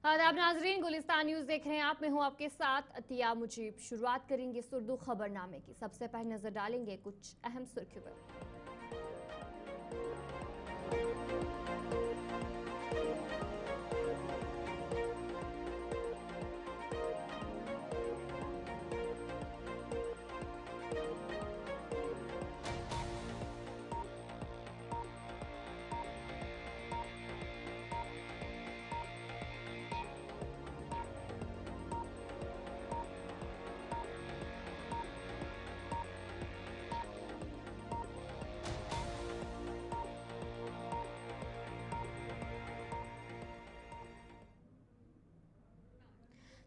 आदाब नाजरीन, गुलिस्तान न्यूज देख रहे हैं आप। मैं हूं आपके साथ अतिया मुजीब। शुरुआत करेंगे सुर्दू खबरनामे की। सबसे पहले नजर डालेंगे कुछ अहम सुर्खियों पर।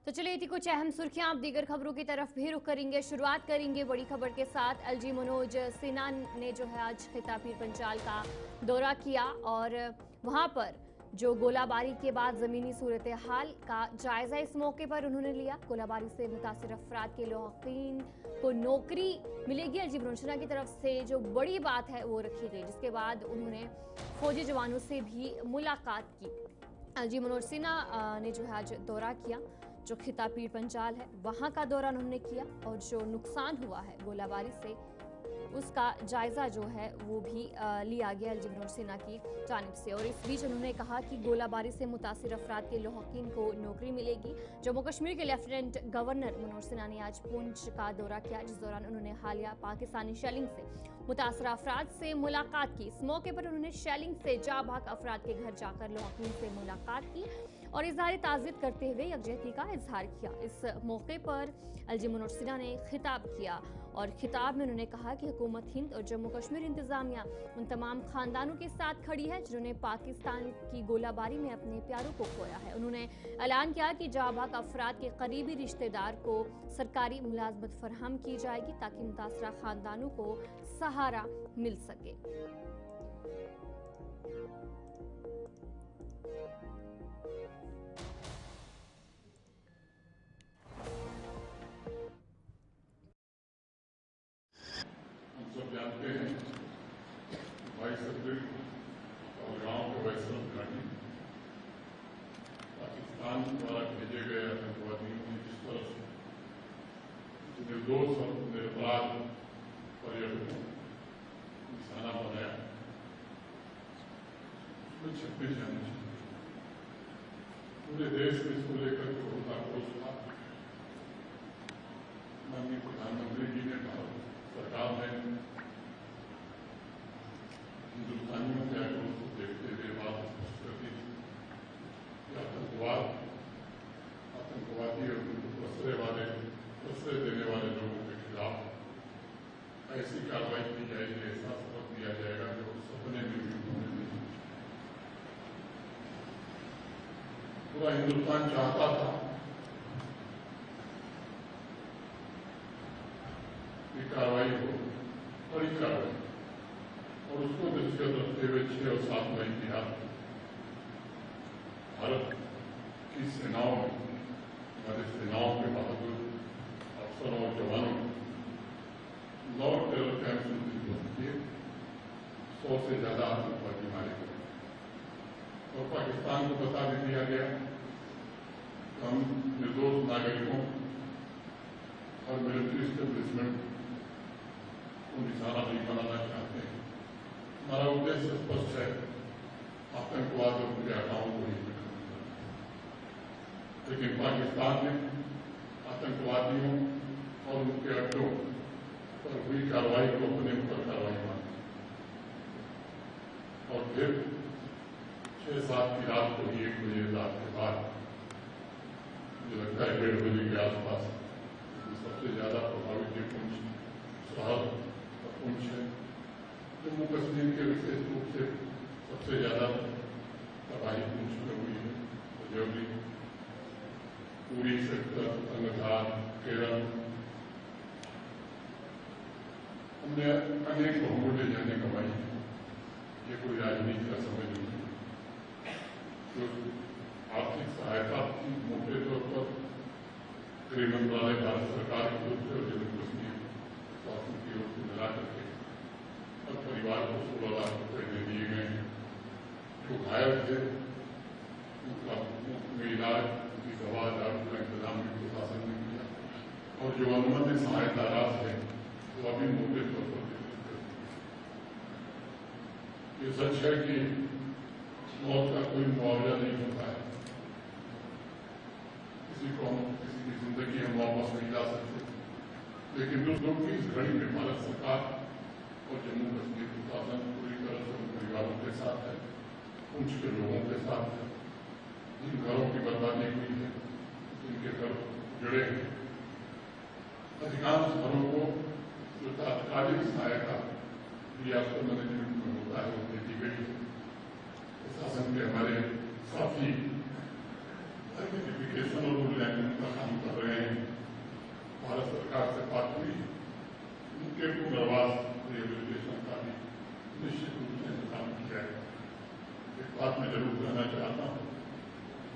तो चलिए थी कुछ अहम सुर्खियां। आप दीगर खबरों की तरफ भी रुख करेंगे। शुरुआत करेंगे बड़ी खबर के साथ। एलजी मनोज सिन्हा ने जो है आज खिता पीर पंचाल का दौरा किया और वहां पर जो गोलाबारी के बाद जमीनी सूरत हाल का जायजा इस मौके पर उन्होंने लिया। गोलाबारी से मुतासिर अफराद के लौकीन को नौकरी मिलेगी, एलजी मनोज सिन्हा की तरफ से जो बड़ी बात है वो रखी गई, जिसके बाद उन्होंने फौजी जवानों से भी मुलाकात की। एलजी मनोज सिन्हा ने जो है आज दौरा किया, जो खिता पीर पंचाल है वहां का दौरा उन्होंने किया और जो नुकसान हुआ है गोलाबारी से उसका जायजा जो है वो भी लिया गया एलजी मनोज सिन्हा की जानिब से। और इस बीच उन्होंने कहा कि गोलाबारी से मुतासिर अफराद के लौकीन को नौकरी मिलेगी। जम्मू कश्मीर के लेफ्टिनेंट गवर्नर मनोज सिन्हा ने आज पुंछ का दौरा किया, जिस दौरान उन्होंने हालिया पाकिस्तानी शेलिंग से मुतासर अफराद से मुलाकात की। इस मौके पर उन्होंने शेलिंग से जा भाग अफराद के घर जाकर लौकीन से मुलाकात की और इजहार ताज़ियत करते हुए यकजहती का इजहार किया। इस मौके पर एलजी मनोज सिन्हा ने खिताब किया और खिताब में उन्होंने कहा कि हुकूमत हिंद और जम्मू कश्मीर इंतजामिया उन तमाम खानदानों के साथ खड़ी है जिन्होंने पाकिस्तान की गोलाबारी में अपने प्यारों को खोया है। उन्होंने ऐलान किया कि जाबाक अफराद के करीबी रिश्तेदार को सरकारी मुलाजमत फराहम की जाएगी ताकि मुतासरा खानदानों को सहारा मिल सके। सब जानते हैं 22 अप्रैल और गांव के वैष्णव घाटी पाकिस्तान द्वारा भेजे गए आतंकवादियों ने जिस तरह से निर्दोष और निरपराध पर्यटकों निशाना बनाया, उसमें छपने जाने चाहिए। पूरे देश में इसको लेकर के बहुत आक्रोश था। माननीय प्रधानमंत्री जी ने कहा, सरकार ने हिंदुस्तानियों के आक्रोश को देखते हुए बात स्पष्ट कर दी कि आतंकवादी और प्रश्रय देने वाले लोगों के खिलाफ ऐसी कार्रवाई की जाएगी, ऐसा सबक दिया जाएगा जो सपने में भी होने नहीं। पूरा हिंदुस्तान चाहता था कि कार्रवाई हो, बड़ी कार्रवाई, और उसको दृष्टिगत रखते हुए 6 और 7 मई की रात भारत की सेनाओं में, हमारी सेनाओं के बहादुर अफसरों और जवानों ने 9 टेरर कैंप ध्वस्त किए, 100 से ज्यादा आतंकवादी मारे गए और पाकिस्तान को बता भी दिया गया कि हम निर्दोष नागरिकों और मिलिट्री एस्टेब्लिशमेंट को निशाना नहीं बनाना चाहते हैं। हमारा उद्देश्य स्पष्ट है, आतंकवाद और उनके आकाओं को ही खत्म करना। लेकिन पाकिस्तान ने आतंकवादियों और उनके अड्डों पर हुई कार्रवाई को अपने ऊपर कार्रवाई मानी और फिर 6-7 की रात को ही 1 बजे रात के बाद, मुझे लगता है 1:30 बजे के आसपास, सबसे ज्यादा प्रभावित ये पुंछ शहर और पुंछ है। जम्मू कश्मीर के विशेष रूप से सबसे ज्यादा तबाही पुंछ में हुई है। रजौरी, पूरी सेक्टर, तंगधार, केरल, हमने अनेक बहुमूल्य जाने कमाई है। ये कोई राजनीति का समय नहीं है। जो आर्थिक सहायता थी मोटे तौर पर गृह मंत्रालय, भारत सरकार की ओर से और जम्मू कश्मीर शासन की ओर से मिला करके अब परिवार को 16 लाख रुपए दे दिए गए हैं। जो घायल थे उनका मुफ्त में इलाज, उनकी दवा दारू का इंतजाम भी प्रशासन ने किया और जो अनुमति सहायता राशि है वो अभी मोटे तौर पर ये सच है कि मौत का कोई मुआवजा नहीं होता है, किसी को किसी की जिंदगी हम वापस नहीं ला सकते, लेकिन दूसरों की इस घड़ी में भारत सरकार और जम्मू कश्मीर प्रशासन पूरी तरह से उन परिवारों के साथ है, उन के लोगों के साथ है जिन घरों की बर्बादी हुई है, जिनके घर जुड़े हैं। अधिकांश घरों को जो तात्कालिक सहायता डिजास्टर मैनेजमेंट में होता है वो दी गई है। प्रशासन के हमारे साथी आइडेंटिफिकेशन और मूल्यांकन का काम कर रहे हैं। भारत सरकार से बात हुई, उनके पुनर्वास रिहेबिलिटेशन का भी निश्चित रूप से इंतजाम किया है। एक बात मैं जरूर कहना चाहता हूँ,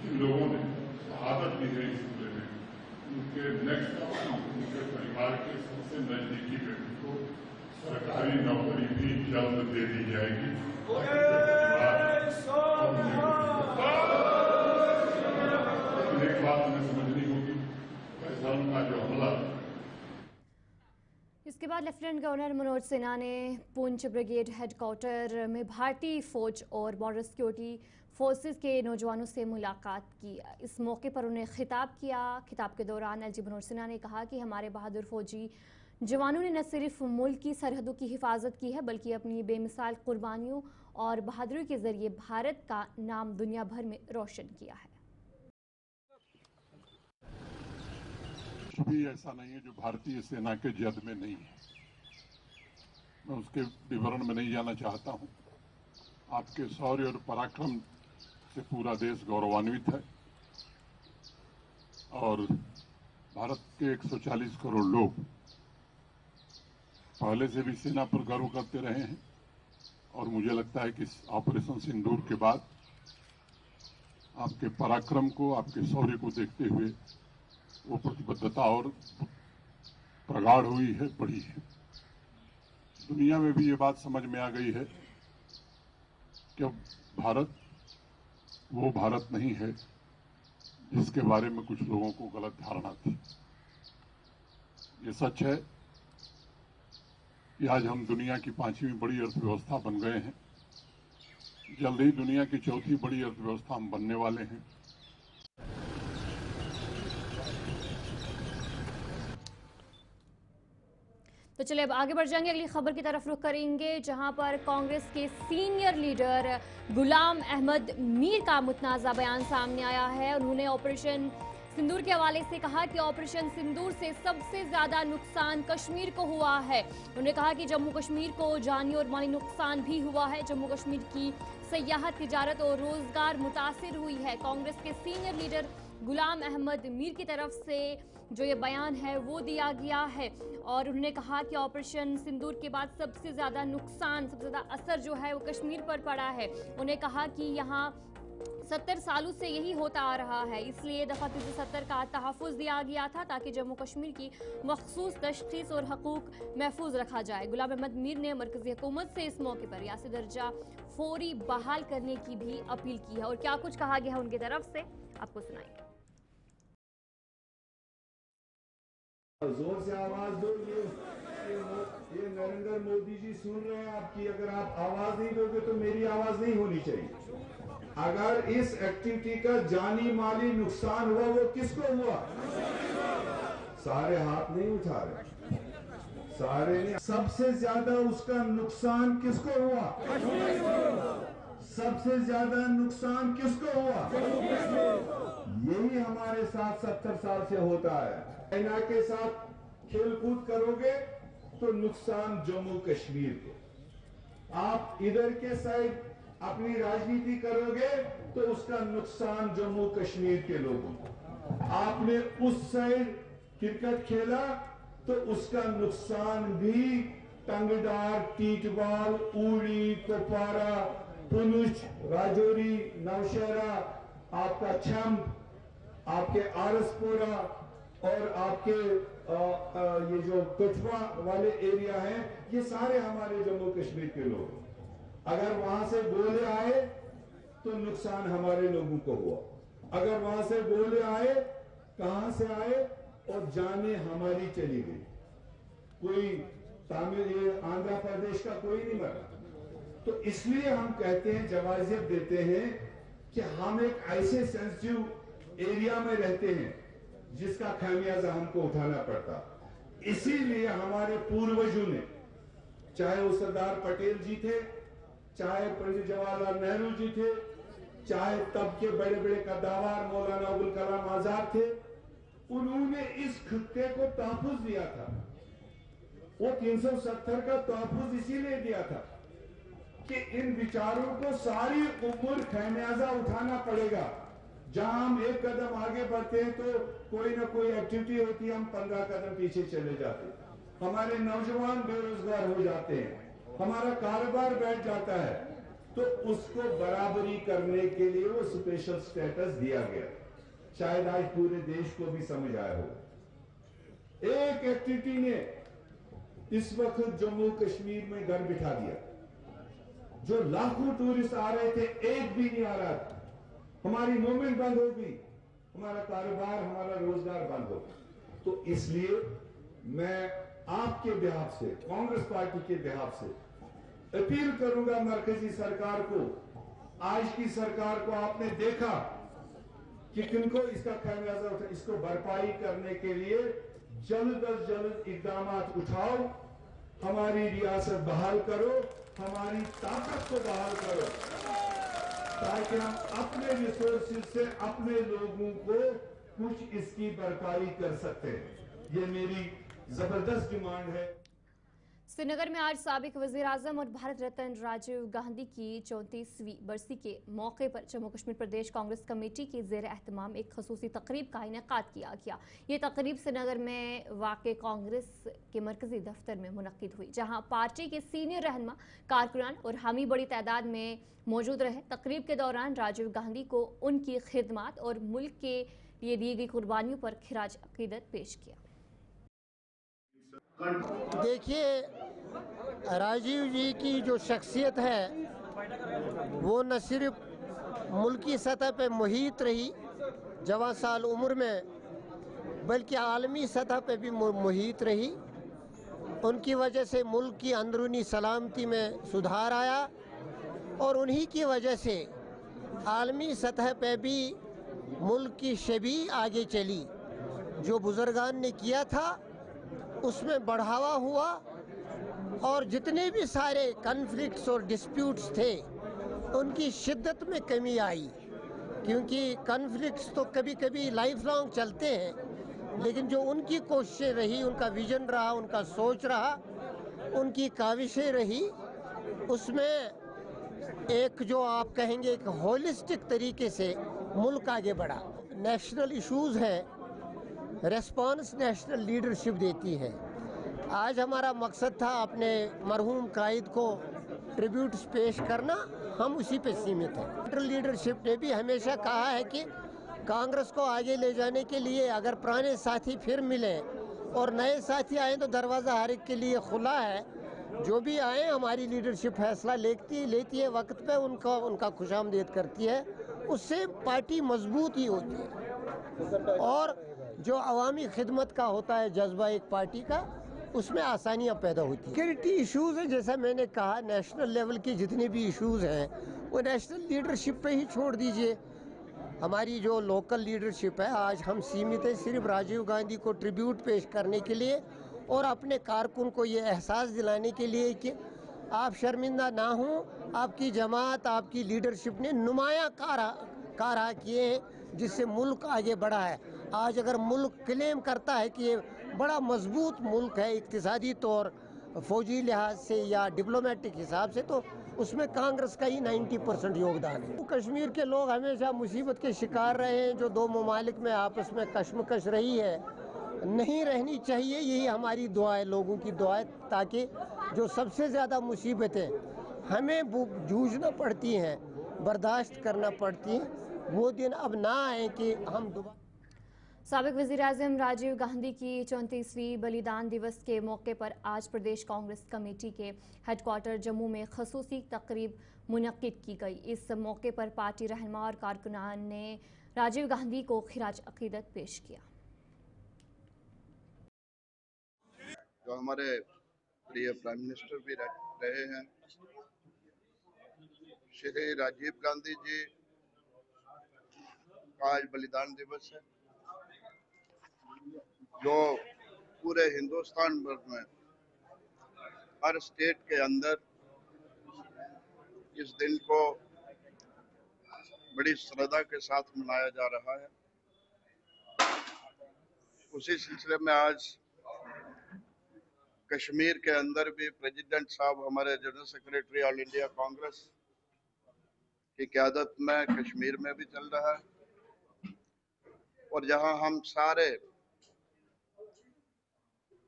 जिन लोगों ने शहादत दी है इस हमले में, उनके नेक्स्ट ऑप्शन उनके परिवार के सबसे नजदीकी व्यक्ति को सरकारी नौकरी भी जल्द दे दी जाएगी। एक बात हमें समझनी होगी, पहलगाम का जो हमला। इसके बाद लेफ्टिनेंट गवर्नर मनोज सिन्हा ने पुंछ ब्रिगेड हेडक्वार्टर में भारतीय फौज और बॉर्डर सिक्योरिटी फोर्सेस के नौजवानों से मुलाकात की। इस मौके पर उन्हें खिताब किया। खिताब के दौरान एलजी मनोज सिन्हा ने कहा कि हमारे बहादुर फौजी जवानों ने न सिर्फ मुल्क की सरहदों की हिफाजत की है, बल्कि अपनी बेमिसाल कुर्बानियों और बहादुरी के जरिए भारत का नाम दुनिया भर में रोशन किया है। भी ऐसा नहीं है जो भारतीय सेना के जद में नहीं है। मैं उसके विवरण में नहीं जाना चाहता हूं। आपके शौर्य और पराक्रम से पूरा देश गौरवान्वित है और भारत के 140 करोड़ लोग पहले से भी सेना पर गर्व करते रहे हैं और मुझे लगता है कि इस ऑपरेशन सिंदूर के बाद आपके पराक्रम को, आपके शौर्य को देखते हुए वो प्रतिबद्धता और प्रगाढ़ हुई है, बढ़ी है। दुनिया में भी ये बात समझ में आ गई है कि अब भारत वो भारत नहीं है जिसके बारे में कुछ लोगों को गलत धारणा थी। ये सच है कि आज हम दुनिया की 5वीं बड़ी अर्थव्यवस्था बन गए हैं। जल्द ही दुनिया की 4थी बड़ी अर्थव्यवस्था हम बनने वाले हैं। तो चलिए अब आगे बढ़ जाएंगे, अगली खबर की तरफ रुख करेंगे, जहां पर कांग्रेस के सीनियर लीडर गुलाम अहमद मीर का मुतनाज़ा बयान सामने आया है। उन्होंने ऑपरेशन सिंदूर के हवाले से कहा कि ऑपरेशन सिंदूर से सबसे ज्यादा नुकसान कश्मीर को हुआ है। उन्होंने कहा कि जम्मू कश्मीर को जानी और माली नुकसान भी हुआ है। जम्मू कश्मीर की सयाहत, तिजारत और रोजगार मुतासिर हुई है। कांग्रेस के सीनियर लीडर गुलाम अहमद मीर की तरफ से जो ये बयान है वो दिया गया है और उन्होंने कहा कि ऑपरेशन सिंदूर के बाद सबसे ज़्यादा नुकसान, सबसे ज़्यादा असर जो है वो कश्मीर पर पड़ा है। उन्हें कहा कि यहाँ 70 सालों से यही होता आ रहा है, इसलिए दफ़ा 370 का तहफ़्फ़ुज़ दिया गया था ताकि जम्मू कश्मीर की मखसूस तशख़ीस और हकूक़ महफूज रखा जाए। गुलाम अहमद मीर ने मरकज़ी हुकूमत से इस मौके पर रियासी दर्जा फौरी बहाल करने की भी अपील की है और क्या कुछ कहा गया है उनकी तरफ से आपको सुनाएंगे। जोर से आवाज दो, ये नरेंद्र मोदी जी सुन रहे हैं आपकी। अगर आप आवाज नहीं दोगे तो मेरी आवाज नहीं होनी चाहिए। अगर इस एक्टिविटी का जानी माली नुकसान हुआ वो किसको हुआ? सारे हाथ नहीं उठा रहे, सारे नहीं। सबसे ज्यादा उसका नुकसान किसको हुआ? सबसे ज्यादा नुकसान किसको हुआ? यही हमारे साथ 70 साल से होता है। चाइना के साथ खेलकूद करोगे तो नुकसान जम्मू कश्मीर को। आप इधर के साइड अपनी राजनीति करोगे तो उसका नुकसान जम्मू कश्मीर के लोगों को। आपने उस साइड क्रिकेट खेला तो उसका नुकसान भी टंगडार, टीटवाल, उड़ी, कुपवारा, पुंछ, राजौरी, नौशहरा, आपका छम्प, आपके आरसपुरा और आपके ये जो कठुआ वाले एरिया हैं, ये सारे हमारे जम्मू कश्मीर के लोग। अगर वहां से गोले आए तो नुकसान हमारे लोगों को हुआ। अगर वहां से गोले आए, कहां से आए और जाने हमारी चली गई। कोई तमिल आंध्र प्रदेश का कोई नहीं मरा। तो इसलिए हम कहते हैं, जवाजियत देते हैं कि हम एक ऐसे सेंसिटिव एरिया में रहते हैं जिसका खामियाजा हमको उठाना पड़ता। इसीलिए हमारे पूर्वजों ने, चाहे वो सरदार पटेल जी थे, चाहे पंडित जवाहरलाल नेहरू जी थे, चाहे तब के बड़े बड़े कद्दावर मौलाना अबुल कलाम आजाद थे, उन्होंने इस खित्ते को तहफ्फुज दिया था। वो 370 का तहफ्फुज इसीलिए दिया था कि इन विचारों को सारी उम्र खमियाजा उठाना पड़ेगा। जहां हम एक कदम आगे बढ़ते हैं तो कोई ना कोई एक्टिविटी होती है, हम 15 कदम पीछे चले जाते हैं। हमारे नौजवान बेरोजगार हो जाते हैं, हमारा कारोबार बैठ जाता है। तो उसको बराबरी करने के लिए वो स्पेशल स्टेटस दिया गया। शायद आज पूरे देश को भी समझ आया हो। एक एक्टिविटी ने इस वक्त जम्मू कश्मीर में घर बिठा दिया। जो लाखों टूरिस्ट आ रहे थे, एक भी नहीं आ रहा था। हमारी मूवमेंट बंद हो गई, हमारा कारोबार, हमारा रोजगार बंद हो गया। तो इसलिए मैं आपके बिहाफ से, कांग्रेस पार्टी के बिहाफ से अपील करूंगा मरकजी सरकार को। आज की सरकार को आपने देखा कि किनको इसका खामियाजा उठा, इसको भरपाई करने के लिए जल्द अज जल्द इकदाम उठाओ। हमारी रियासत बहाल करो, हमारी ताकत को बहाल करो, ताकि हम अपने रिसोर्सेज से अपने लोगों को कुछ इसकी भरपाई कर सकते हैं। ये मेरी जबरदस्त डिमांड है। श्रीनगर में आज साबिक वज़ीर-ए-आज़म और भारत रत्न राजीव गांधी की 34वीं बरसी के मौके पर जम्मू कश्मीर प्रदेश कांग्रेस कमेटी के ज़ेर एहतमाम एक खसूसी तकरीब का इनेकाद किया गया। ये तकरीब श्रीनगर में वाक़ कांग्रेस के मरकजी दफ्तर में मुनक्किद हुई, जहां पार्टी के सीनियर रहनुमा, कारकुनान और हामी बड़ी तादाद में मौजूद रहे। तकरीब के दौरान राजीव गांधी को उनकी खिदमत और मुल्क के लिए दी गई कुर्बानियों पर खिराज अकीदत पेश किया। देखिए, राजीव जी की जो शख्सियत है वो न सिर्फ मुल्की सतह पे मुहित रही जवान साल उम्र में, बल्कि आलमी सतह पे भी मुहित रही। उनकी वजह से मुल्क की अंदरूनी सलामती में सुधार आया और उन्हीं की वजह से आलमी सतह पे भी मुल्क की शबी आगे चली। जो बुजुर्गान ने किया था उसमें बढ़ावा हुआ और जितने भी सारे कन्फ्लिक्ट्स और डिस्प्यूट्स थे उनकी शिद्दत में कमी आई, क्योंकि कन्फ्लिक्ट्स तो कभी कभी लाइफ लॉन्ग चलते हैं, लेकिन जो उनकी कोशिशें रही, उनका विजन रहा, उनका सोच रहा, उनकी काविशें रही, उसमें एक जो आप कहेंगे एक होलिस्टिक तरीके से मुल्क आगे बढ़ा। नेशनल इश्यूज़ हैं, रेस्पॉन्स नेशनल लीडरशिप देती है। आज हमारा मकसद था अपने मरहूम कायद को ट्रिब्यूट्स पेश करना, हम उसी पे सीमित हैं। सेंट्रल लीडरशिप ने भी हमेशा कहा है कि कांग्रेस को आगे ले जाने के लिए अगर पुराने साथी फिर मिले और नए साथी आए तो दरवाज़ा हर एक के लिए खुला है। जो भी आए, हमारी लीडरशिप फैसला लेती है वक्त पे, उनका खुशामदीद करती है, उससे पार्टी मजबूत ही होती है। और जो अवामी खिदमत का होता है जज्बा एक पार्टी का, उसमें आसानियाँ पैदा होती हैं। सिक्योरिटी इश्यूज़ हैं, जैसा मैंने कहा, नेशनल लेवल के जितने भी इश्यूज़ हैं वो नेशनल लीडरशिप पे ही छोड़ दीजिए। हमारी जो लोकल लीडरशिप है, आज हम सीमित है सिर्फ राजीव गांधी को ट्रिब्यूट पेश करने के लिए और अपने कारकुन को ये एहसास दिलाने के लिए कि आप शर्मिंदा ना हों, आपकी जमात, आपकी लीडरशिप ने नुमायाँ कारहा किए हैं जिससे मुल्क आगे बढ़ा है। आज अगर मुल्क क्लेम करता है कि ये बड़ा मजबूत मुल्क है इक्तिसादी तौर, फौजी लिहाज से या डिप्लोमेटिक हिसाब से, तो उसमें कांग्रेस का ही 90% योगदान है। कश्मीर के लोग हमेशा मुसीबत के शिकार रहे हैं। जो दो ममालिक में आपस में कश्मकश रही है, नहीं रहनी चाहिए। यही हमारी दुआ है, लोगों की दुआ है, ताकि जो सबसे ज़्यादा मुसीबतें हमें जूझना पड़ती हैं, बर्दाश्त करना पड़ती हैं, वो दिन अब ना आए कि हम दोबारा। साबिक वज़ीर-ए-आज़म राजीव गांधी की 34वीं बलिदान दिवस के मौके पर आज प्रदेश कांग्रेस कमेटी के हेडक्वार्टर जम्मू में खसूसी तकरीब मुनक्किद की गई। इस मौके पर पार्टी रहनुमा और कारकुनान ने राजीव गांधी को खिराज अकीदत पेश किया। जो हमारे प्रिय प्राइम मिनिस्टर भी रहे हैं, श्री राजीव गांधी जी का आज बलिदान दिवस है, जो पूरे हिंदुस्तान भर में हर स्टेट के अंदर इस दिन को बड़ी श्रद्धा के साथ मनाया जा रहा है। उसी सिलसिले में आज कश्मीर के अंदर भी प्रेसिडेंट साहब, हमारे general secretary all India Congress की क़यादत में कश्मीर में भी चल रहा है, और जहां हम सारे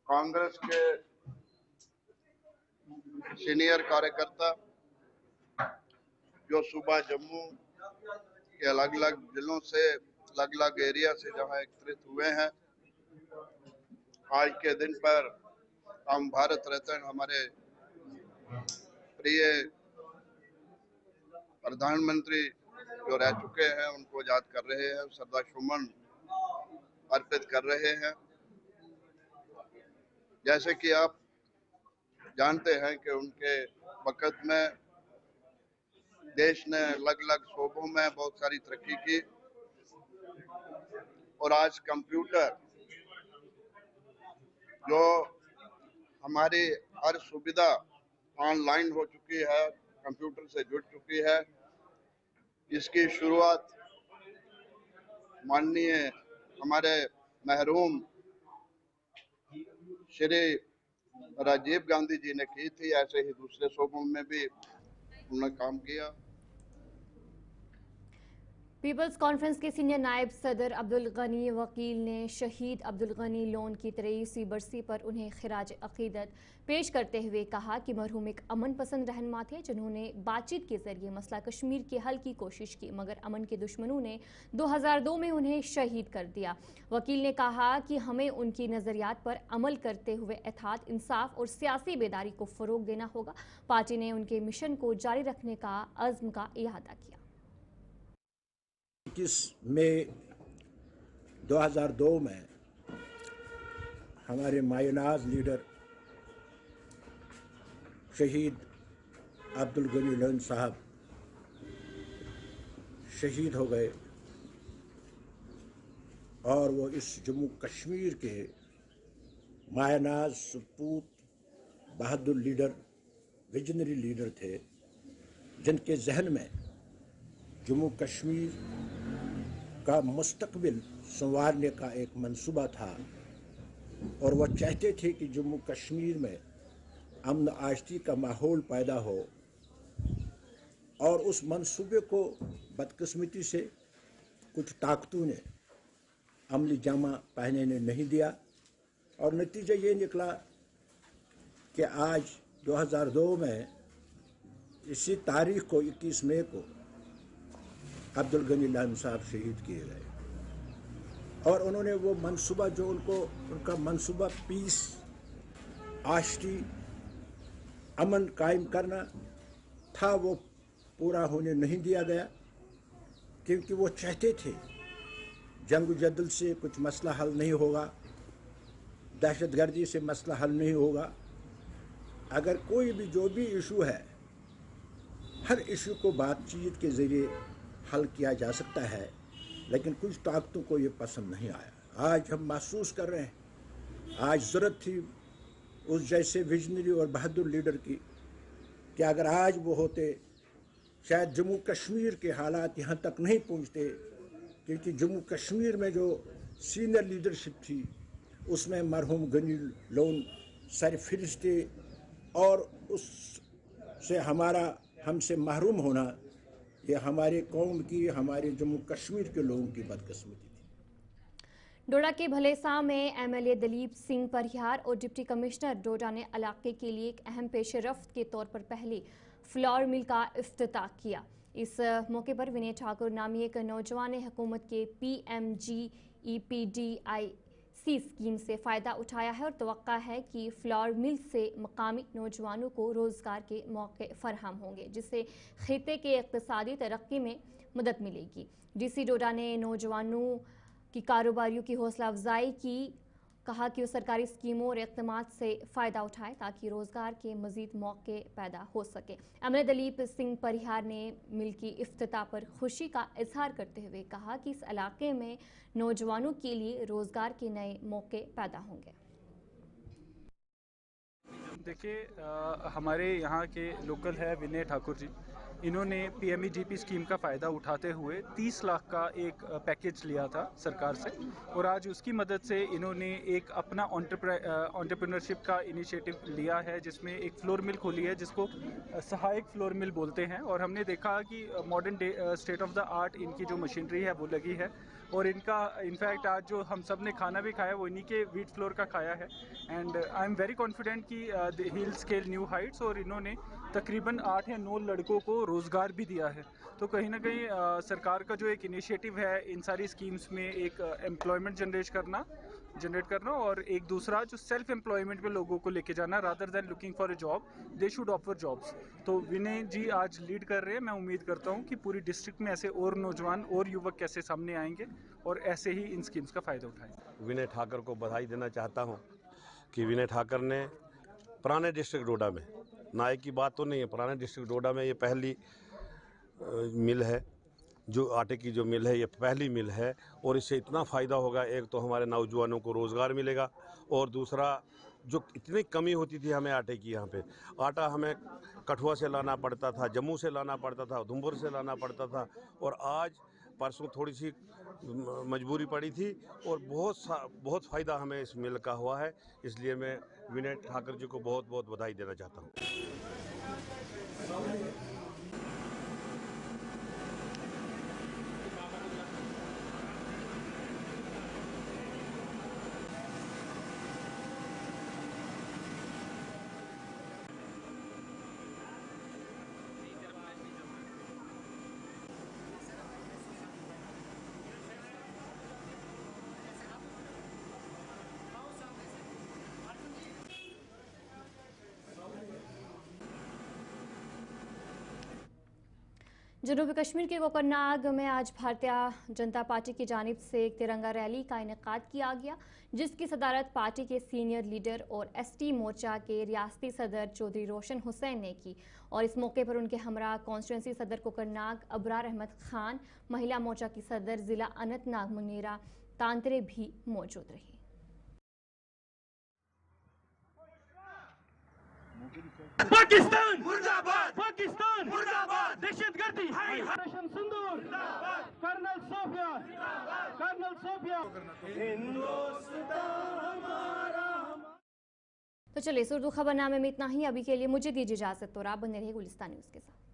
कांग्रेस के सीनियर कार्यकर्ता जो सुबह जम्मू के अलग अलग जिलों से, अलग अलग एरिया से जहां एकत्रित हुए हैं, आज के दिन पर हम भारत रत्न हमारे प्रिय प्रधानमंत्री जो रह चुके हैं उनको याद कर रहे हैं, श्रद्धा सुमन अर्पित कर रहे हैं। जैसे कि आप जानते हैं कि उनके वक़्त में देश ने अलग अलग शोबों में बहुत सारी तरक्की की, और आज कंप्यूटर जो हमारी हर सुविधा ऑनलाइन हो चुकी है, कंप्यूटर से जुड़ चुकी है, इसकी शुरुआत माननीय हमारे मरहूम श्री राजीव गांधी जी ने की थी। ऐसे ही दूसरे शोबों में भी उन्होंने काम किया। पीपल्स कॉन्फ्रेंस के सीनियर नायब सदर अब्दुल गनी वकील ने शहीद अब्दुल गनी लोन की 23वीं बरसी पर उन्हें खिराज अकीदत पेश करते हुए कहा कि मरहूम एक अमन पसंद रहनुमा थे, जिन्होंने बातचीत के जरिए मसला कश्मीर के हल की कोशिश की, मगर अमन के दुश्मनों ने 2002 में उन्हें शहीद कर दिया। वकील ने कहा कि हमें उनकी नज़रियात पर अमल करते हुए एहतियात, इंसाफ और सियासी बेदारी को फ़रोग देना होगा। पार्टी ने उनके मिशन को जारी रखने का अज़्म का इहादा किया। 21 मई 2002 में हमारे मायनाज लीडर शहीद अब्दुल गनी लोन साहब शहीद हो गए, और वो इस जम्मू कश्मीर के मायनाज सपूत बहादुर लीडर, विजनरी लीडर थे, जिनके जहन में जम्मू कश्मीर का मुस्तकबिल संवारने का एक मंसूबा था, और वह चाहते थे कि जम्मू कश्मीर में अमन आश्ती का माहौल पैदा हो, और उस मंसूबे को बदकिस्मती से कुछ ताकतों ने अमली जामा पहनने नहीं दिया, और नतीजा ये निकला कि आज 2002 में इसी तारीख को 21 मई को अब्दुल गनी लोन साहब शहीद किए गए। और उन्होंने वो मंसूबा जो उनका मंसूबा पीस, आश्ती, अमन कायम करना था, वो पूरा होने नहीं दिया गया, क्योंकि वो चाहते थे जंग जदल से कुछ मसला हल नहीं होगा, दहशतगर्दी से मसला हल नहीं होगा। अगर कोई भी जो भी इशू है, हर इशू को बातचीत के ज़रिए हल किया जा सकता है, लेकिन कुछ ताकतों को ये पसंद नहीं आया। आज हम महसूस कर रहे हैं, आज ज़रूरत थी उस जैसे विजनरी और बहादुर लीडर की, कि अगर आज वो होते शायद जम्मू कश्मीर के हालात यहाँ तक नहीं पहुँचते, क्योंकि जम्मू कश्मीर में जो सीनियर लीडरशिप थी उसमें मरहूम गनी लोन सरफिरिश्ते, और उससे हमसे महरूम होना, ये हमारे कौम की, हमारे जम्मू कश्मीर के लोगों की बदकिस्मती थी। डोडा के भलेसा में एमएलए दलीप सिंह परिहार और डिप्टी कमिश्नर डोडा ने इलाके के लिए एक अहम पेशरफ्त के तौर पर पहली फ्लावर मिल का इफ्तिताह किया। इस मौके पर विनय ठाकुर नामी एक नौजवान ने हुकूमत के EPDIC स्कीम से फ़ायदा उठाया है और तवक्का है कि फ्लोर मिल से मकामी नौजवानों को रोज़गार के मौके फराहम होंगे, जिससे खिते के इक़्तिसादी तरक्की में मदद मिलेगी। DC डोडा ने नौजवानों की कारोबारियों की हौसला अफजाई की, कहा कि वो सरकारी स्कीमों और इक़दामात से फ़ायदा उठाए ताकि रोज़गार के मज़ीद मौके पैदा हो सके। MLA दलीप सिंह परिहार ने मिल की इफ्तिताह पर खुशी का इजहार करते हुए कहा कि इस इलाके में नौजवानों के लिए रोज़गार के नए मौके पैदा होंगे। देखिए, हमारे यहाँ के लोकल है विनय ठाकुर जी, इन्होंने PMEGP स्कीम का फ़ायदा उठाते हुए 30 लाख का एक पैकेज लिया था सरकार से, और आज उसकी मदद से इन्होंने एक अपना एंटरप्रेन्योरशिप का इनिशिएटिव लिया है, जिसमें एक फ्लोर मिल खोली है जिसको सहायक फ्लोर मिल बोलते हैं। और हमने देखा कि modern state of the art इनकी जो मशीनरी है वो लगी है, और इनका इनफैक्ट आज जो हम सब ने खाना भी खाया वो इन्हीं के व्हीट फ्लोर का खाया है। And I am very confident कि हिल स्केल न्यू हाइट्स, और इन्होंने तकरीबन 8 या 9 लड़कों को रोज़गार भी दिया है। तो कहीं ना कहीं सरकार का जो एक इनिशिएटिव है इन सारी स्कीम्स में, एक एम्प्लॉयमेंट जनरेट करना और एक दूसरा जो सेल्फ एम्प्लॉयमेंट पे लोगों को लेके जाना, rather than looking for a job they should offer jobs. तो विनय जी आज लीड कर रहे हैं। मैं उम्मीद करता हूँ कि पूरी डिस्ट्रिक्ट में ऐसे और नौजवान और युवक कैसे सामने आएंगे और ऐसे ही इन स्कीम्स का फ़ायदा उठाएंगे। विनय ठाकर को बधाई देना चाहता हूँ कि विनय ठाकर ने पुराने डिस्ट्रिक्ट डोडा में, नाए की बात तो नहीं है, पुराने डिस्ट्रिक्ट डोडा में ये पहली मिल है, जो आटे की जो मिल है ये पहली मिल है, और इससे इतना फ़ायदा होगा, एक तो हमारे नौजवानों को रोज़गार मिलेगा, और दूसरा जो इतनी कमी होती थी हमें आटे की, यहाँ पे आटा हमें कठुआ से लाना पड़ता था, जम्मू से लाना पड़ता था, उधमपुर से लाना पड़ता था, और आज परसों थोड़ी सी मजबूरी पड़ी थी, और बहुत फ़ायदा हमें इस मिल का हुआ है। इसलिए मैं विनय ठाकर जी को बहुत बहुत बधाई देना चाहता हूँ। जनूबी कश्मीर के कोकरनाग में आज भारतीय जनता पार्टी की जानिब से एक तिरंगा रैली का इनेकाद किया गया, जिसकी सदारत पार्टी के सीनियर लीडर और ST मोर्चा के रियासती सदर चौधरी रोशन हुसैन ने की। और इस मौके पर उनके हमरा कॉन्स्टिट्यूंसी सदर कोकरनाग अबरार अहमद खान, महिला मोर्चा की सदर जिला अनंतनाग मुनीरा तांतरे भी मौजूद रही। पाकिस्तान मुर्दाबाद, पाकिस्तान मुर्दाबाद, दहशतगर्दी सिंदूर, कर्नल सोफिया, तो चलिए, उर्दू खबरनामे में इतना ही। अभी के लिए मुझे दीजिए इजाजत और आप बने रहिए गुलिस्तान न्यूज़ के साथ।